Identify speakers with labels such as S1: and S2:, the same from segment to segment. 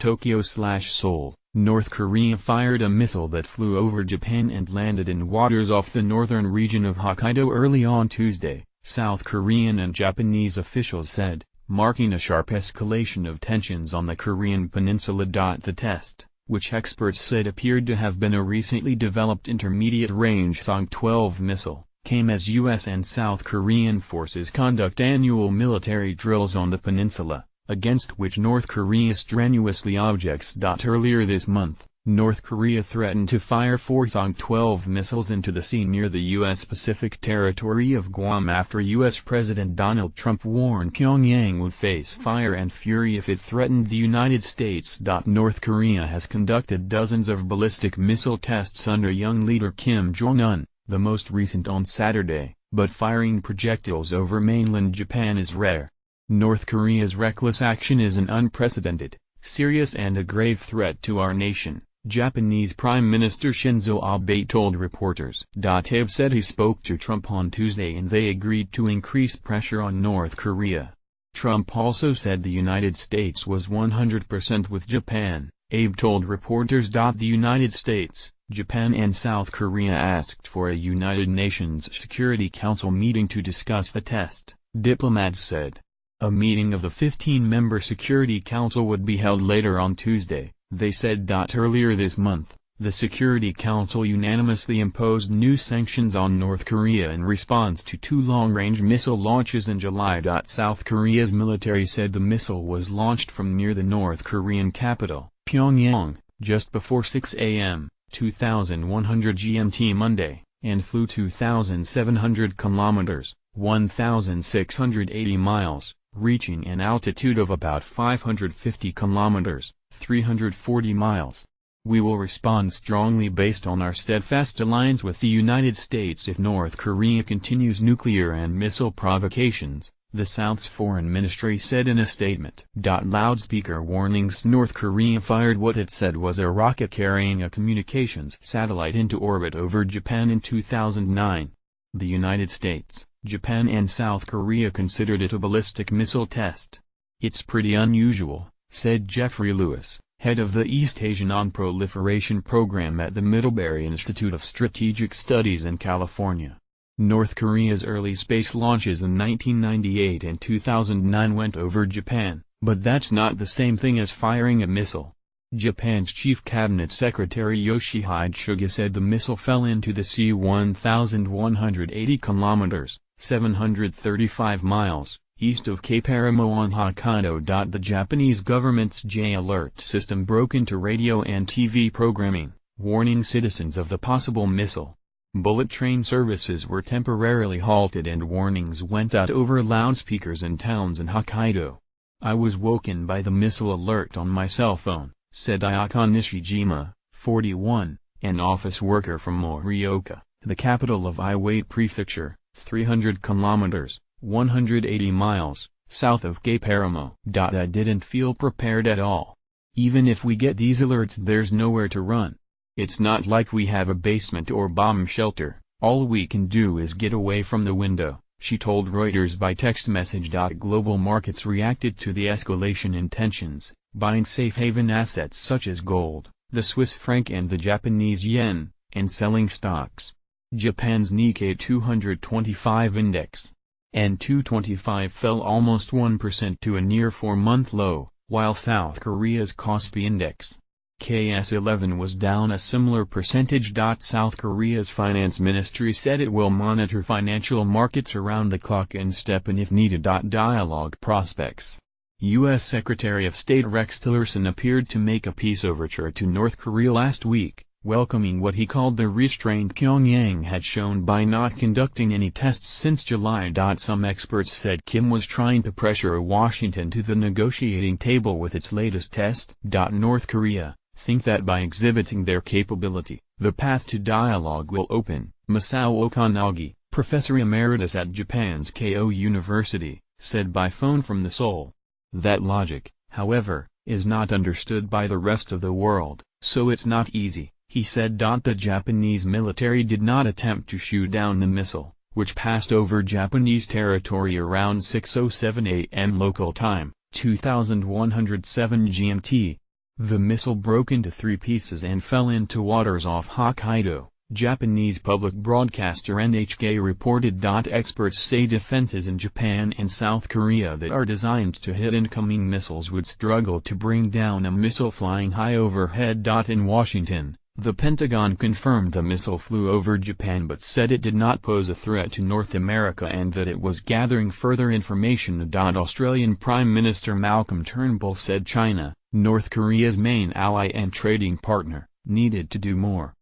S1: Tokyo/Seoul, North Korea fired a missile that flew over Japan and landed in waters off the northern region of Hokkaido early on Tuesday, South Korean and Japanese officials said, marking a sharp escalation of tensions on the Korean peninsula. The test, which experts said appeared to have been a recently developed intermediate-range Song-12 missile, came as U.S. and South Korean forces conduct annual military drills on the peninsula, against which North Korea strenuously objects. Earlier this month, North Korea threatened to fire 4 Song-12 missiles into the sea near the U.S. Pacific territory of Guam after U.S. President Donald Trump warned Pyongyang would face fire and fury if it threatened the United States. North Korea has conducted dozens of ballistic missile tests under young leader Kim Jong-un, the most recent on Saturday, but firing projectiles over mainland Japan is rare. North Korea's reckless action is an unprecedented, serious and a grave threat to our nation, Japanese Prime Minister Shinzo Abe told reporters. Abe said he spoke to Trump on Tuesday and they agreed to increase pressure on North Korea. Trump also said the United States was 100% with Japan, Abe told reporters. The United States, Japan and South Korea asked for a United Nations Security Council meeting to discuss the test, diplomats said. A meeting of the 15-member Security Council would be held later on Tuesday, they said. Earlier this month, the Security Council unanimously imposed new sanctions on North Korea in response to 2 long-range missile launches in July. South Korea's military said the missile was launched from near the North Korean capital, Pyongyang, just before 6 a.m., 2100 GMT Monday, and flew 2,700 kilometers, 1,680 miles, reaching an altitude of about 550 kilometers, 340 miles. We will respond strongly based on our steadfast alliance with the United States if North Korea continues nuclear and missile provocations, the South's foreign ministry said in a statement. Loudspeaker warnings. North Korea fired what it said was a rocket carrying a communications satellite into orbit over Japan in 2009. The United States, Japan and South Korea considered it a ballistic missile test. It's pretty unusual, said Jeffrey Lewis, head of the East Asia Non-Proliferation Program at the Middlebury Institute of Strategic Studies in California. North Korea's early space launches in 1998 and 2009 went over Japan, but that's not the same thing as firing a missile. Japan's Chief Cabinet Secretary Yoshihide Suga said the missile fell into the sea 1,180 kilometers, 735 miles, east of Cape Aramo on Hokkaido. The Japanese government's J-Alert system broke into radio and TV programming, warning citizens of the possible missile. Bullet train services were temporarily halted and warnings went out over loudspeakers in towns in Hokkaido. I was woken by the missile alert on my cell phone, said Ayaka Nishijima, 41, an office worker from Morioka, the capital of Iwate Prefecture, 300 kilometers, 180 miles, south of Cape Aramo. I didn't feel prepared at all. Even if we get these alerts, there's nowhere to run. It's not like we have a basement or bomb shelter, all we can do is get away from the window, she told Reuters by text message. Global markets reacted to the escalation in tensions, buying safe haven assets such as gold, the Swiss franc and the Japanese yen, and selling stocks. Japan's Nikkei 225 index, N225 fell almost 1% to a near 4-month low, while South Korea's Kospi index, KS11 was down a similar percentage. South Korea's finance ministry said it will monitor financial markets around the clock and step in if needed. Dialogue prospects. U.S. Secretary of State Rex Tillerson appeared to make a peace overture to North Korea last week, welcoming what he called the restraint Pyongyang had shown by not conducting any tests since July. Some experts said Kim was trying to pressure Washington to the negotiating table with its latest test. North Korea think that by exhibiting their capability, the path to dialogue will open, Masao Okanagi, professor emeritus at Japan's Keio University, said by phone from the Seoul. That logic, however, is not understood by the rest of the world, so it's not easy, he said. The Japanese military did not attempt to shoot down the missile, which passed over Japanese territory around 6:07 a.m. local time, 2107 GMT. The missile broke into 3 pieces and fell into waters off Hokkaido, Japanese public broadcaster NHK reported. Experts say defenses in Japan and South Korea that are designed to hit incoming missiles would struggle to bring down a missile flying high overhead. In Washington, the Pentagon confirmed the missile flew over Japan but said it did not pose a threat to North America and that it was gathering further information. Australian Prime Minister Malcolm Turnbull said China, North Korea's main ally and trading partner, needed to do more.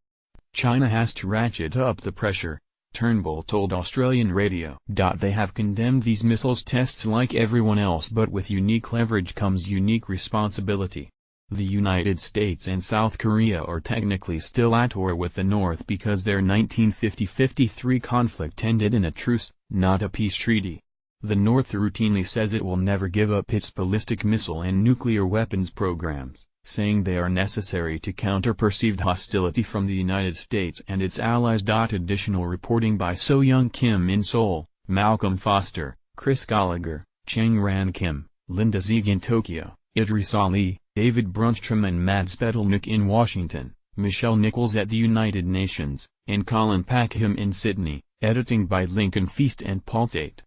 S1: China has to ratchet up the pressure, Turnbull told Australian radio. They have condemned these missiles tests like everyone else, but with unique leverage comes unique responsibility. The United States and South Korea are technically still at war with the North because their 1950-53 conflict ended in a truce, not a peace treaty. The North routinely says it will never give up its ballistic missile and nuclear weapons programs, saying they are necessary to counter perceived hostility from the United States and its allies. Additional reporting by So-Young Kim in Seoul, Malcolm Foster, Chris Gallagher, Chang Ran Kim, Linda Zieg in Tokyo, Idris Ali, David Brunstrom and Mads Petelnik in Washington, Michelle Nichols at the United Nations, and Colin Packham in Sydney. Editing by Lincoln Feast and Paul Tate.